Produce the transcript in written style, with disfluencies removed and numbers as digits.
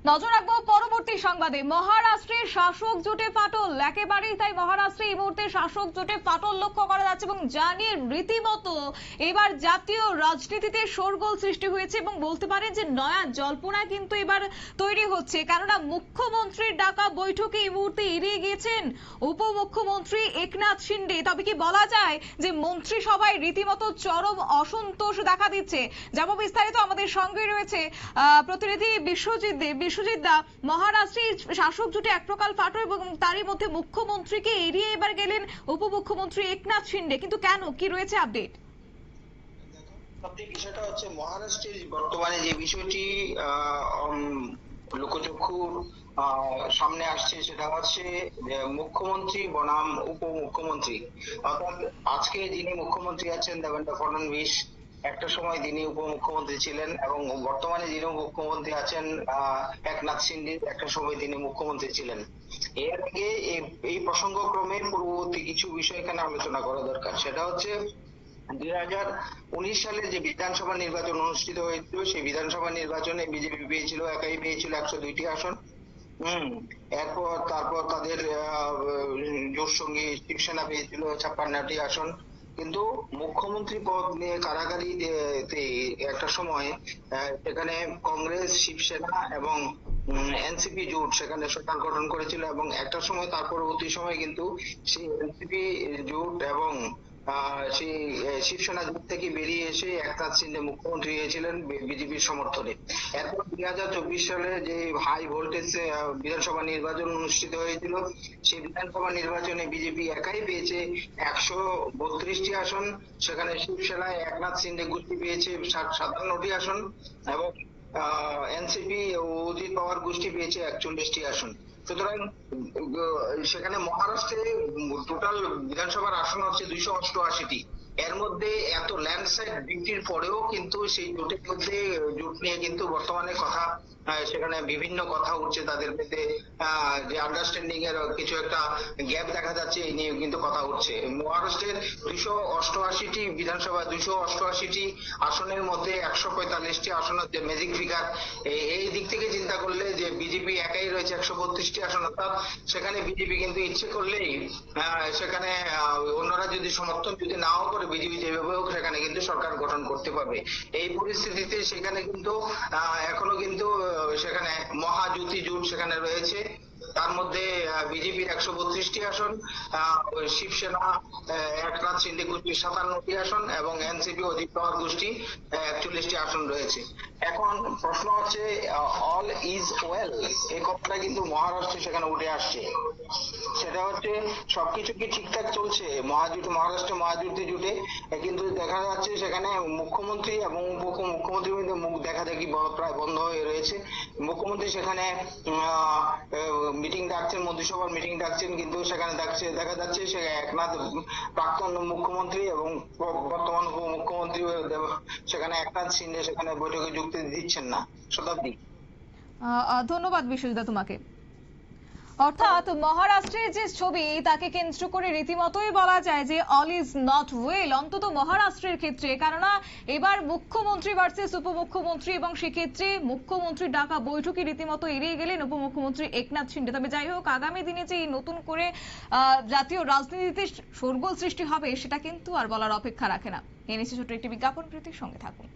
নজর রাখবো পরবর্তী সংবাদে। মহারাষ্ট্রের শাসক জোটে ফাটল, একেবারেই তাই। মহারাষ্ট্রে এই মুহূর্তে শাসক জোটে ফাটল লক্ষ্য করা যাচ্ছে এবং জানিয়ে রীতিমতো এবার জাতীয় রাজনীতিতে শোরগোল সৃষ্টি হয়েছে এবং বলতে পারেন যে নয়া জল্পনা কিন্তু এবার তৈরি হচ্ছে। কেননা মুখ্যমন্ত্রীর ডাকা বৈঠকে এই মুহূর্তে এড়িয়ে গিয়েছেন উপমুখ্যমন্ত্রী একনাথ শিন্ডে। তবে কি বলা যায় যে মন্ত্রিসভায় রীতিমতো চরম অসন্তোষ দেখা দিচ্ছে? যাব বিস্তারিত, আমাদের সঙ্গে রয়েছে প্রতিনিধি বিশ্বজিৎ দেব। বিশ্বজিৎ দা, মহারাষ্ট্রে শাসক জোটে এক প্রকার ফাটল এবং তারই মধ্যে মুখ্যমন্ত্রীকে এড়িয়ে এবার গেলেন উপমুখ্যমন্ত্রী একনাথ শিন্ডে, কিন্তু কেন, কি রয়েছে আপডেট? বিষয়টা হচ্ছে মহারাষ্ট্রের বর্তমানে যে বিষয়টি লোকচক্ষুর সামনে আসছে সেটা হচ্ছে মুখ্যমন্ত্রী বনাম উপমুখ্যমন্ত্রী। অর্থাৎ আজকে যিনি মুখ্যমন্ত্রী আছেন দেবেন্দ্র ফডনবিস, একটা সময় তিনি উপমুখ্যমন্ত্রী ছিলেন, এবং বর্তমানে যিনি মুখ্যমন্ত্রী আছেন একনাথ শিন্ডে, একটা সময় তিনি মুখ্যমন্ত্রী ছিলেন। এর আগে এই প্রসঙ্গক্রমে পূর্ববর্তী কিছু বিষয় এখানে আলোচনা করা দরকার। সেটা হচ্ছে 2019 সালে যে বিধানসভা নির্বাচন অনুষ্ঠিত হয়েছিল, সেই বিধানসভা নির্বাচনে বিজেপি পেয়েছিল, একাই পেয়েছিল 102টি আসন। তারপর তাদের জোট সঙ্গী শিবসেনা পেয়েছিল 56টি আসন। কিন্তু মুখ্যমন্ত্রী পদ নিয়ে কারাকারি একটা সময় সেখানে কংগ্রেস, শিবসেনা এবং এনসিপি জোট সেখানে সরকার গঠন করেছিল, এবং একটা সময় তার পরবর্তী সময় কিন্তু সেই এনসিপি জোট এবং সেই শিবসেনা জোট থেকে বেরিয়ে এসে একনাথ শিন্ডে মুখ্যমন্ত্রী হয়েছিলেন বিজেপির সমর্থনে। এরপর 2024 সালে যে হাই ভোল্টেজ বিধানসভা নির্বাচন অনুষ্ঠিত হয়েছিল, সেই বিধানসভা নির্বাচনে বিজেপি একাই পেয়েছে 132টি আসন। সেখানে শিবসেনায় একনাথ শিন্ডে গোষ্ঠী পেয়েছে 57টি আসন, এবং এনসিপি ও অজিত পাওয়ার গোষ্ঠী পেয়েছে 41টি আসন। সুতরাং সেখানে মহারাষ্ট্রে টোটাল বিধানসভার আসন হচ্ছে 288টি। এর মধ্যে এত ল্যান্ডস্লাইড বৃদ্ধির পরেও কিন্তু সেই জোটের মধ্যে জোট নিয়ে কিন্তু বর্তমানে কথা, সেখানে বিভিন্ন কথা উঠছে তাদের মধ্যে, যে আন্ডারস্ট্যান্ডিং এর কিছু একটা গ্যাপ দেখা যাচ্ছে, এই নিয়ে কিন্তু কথা উঠছে। মহারাষ্ট্রের 288টি বিধানসভা, 288টি আসনের মধ্যে 145টি আসন হচ্ছে ম্যাজিক ফিগার। এই দিক থেকে চিন্তা করলে যে বিজেপি একাই রয়েছে 132টি আসন, অর্থাৎ সেখানে বিজেপি কিন্তু ইচ্ছে করলেই সেখানে অন্যরা যদি সমর্থন যদি নাও করে, বিজেপি যেভাবে হোক সেখানে কিন্তু সরকার গঠন করতে পারবে। এই পরিস্থিতিতে সেখানে কিন্তু এখনো কিন্তু সেখানে মহাজোতি জোট সেখানে রয়েছে। তার মধ্যে বিজেপির 132টি আসন, শিবসেনা একনাথ শিন্ডে গোষ্ঠীর 57টি আসন, এবং এনসিপি অজিত পাওয়ার গোষ্ঠী 41টি আসন রয়েছে। এখন প্রশ্ন হচ্ছে অল ইজ ওয়েল, এই কথাটা কিন্তু মহারাষ্ট্রে সেখানে উঠে আসছে। সেটা হচ্ছে সবকিছু কি ঠিকঠাক চলছে মহারাষ্ট্রে মহাজোটি জোটে? কিন্তু দেখা যাচ্ছে সেখানে মুখ্যমন্ত্রী এবং উপমুখ্যমন্ত্রীর মধ্যে মুখ দেখা দেখি প্রায় বন্ধ হয়ে রয়েছে। মুখ্যমন্ত্রী সেখানে মিটিং ডাকছেন, মন্ত্রিসভার মিটিং ডাকছেন, কিন্তু সেখানে দেখা যাচ্ছে সে একনাথ প্রাক্তন মুখ্যমন্ত্রী এবং বর্তমান উপমুখ্যমন্ত্রী সেখানে একনাথ শিন্ডে সেখানে বৈঠকে যুক্তি দিচ্ছেন না। শতাব্দী, ধন্যবাদ বিশ্বজিৎ তোমাকে। অর্থাৎ মহারাষ্ট্রের যে ছবি, তাকে কেন্দ্র করে রীতিমতোই বলা যায় যে অল ইজ নট ওয়েল, অন্তত মহারাষ্ট্রের ক্ষেত্রে। কেননা এবার মুখ্যমন্ত্রী ভার্সেস উপমুখ্যমন্ত্রী, এবং সেক্ষেত্রে মুখ্যমন্ত্রীর ডাকা বৈঠকে রীতিমতো এড়িয়ে গেলেন উপমুখ্যমন্ত্রী একনাথ শিন্ডে। তবে যাই হোক, আগামী দিনে যে নতুন করে জাতীয় রাজনীতিতে শোরগোল সৃষ্টি হবে সেটা কিন্তু আর বলার অপেক্ষা রাখে না। এ নিয়ে ছোট্ট একটি বিজ্ঞাপন, প্রীতির সঙ্গে থাকুন।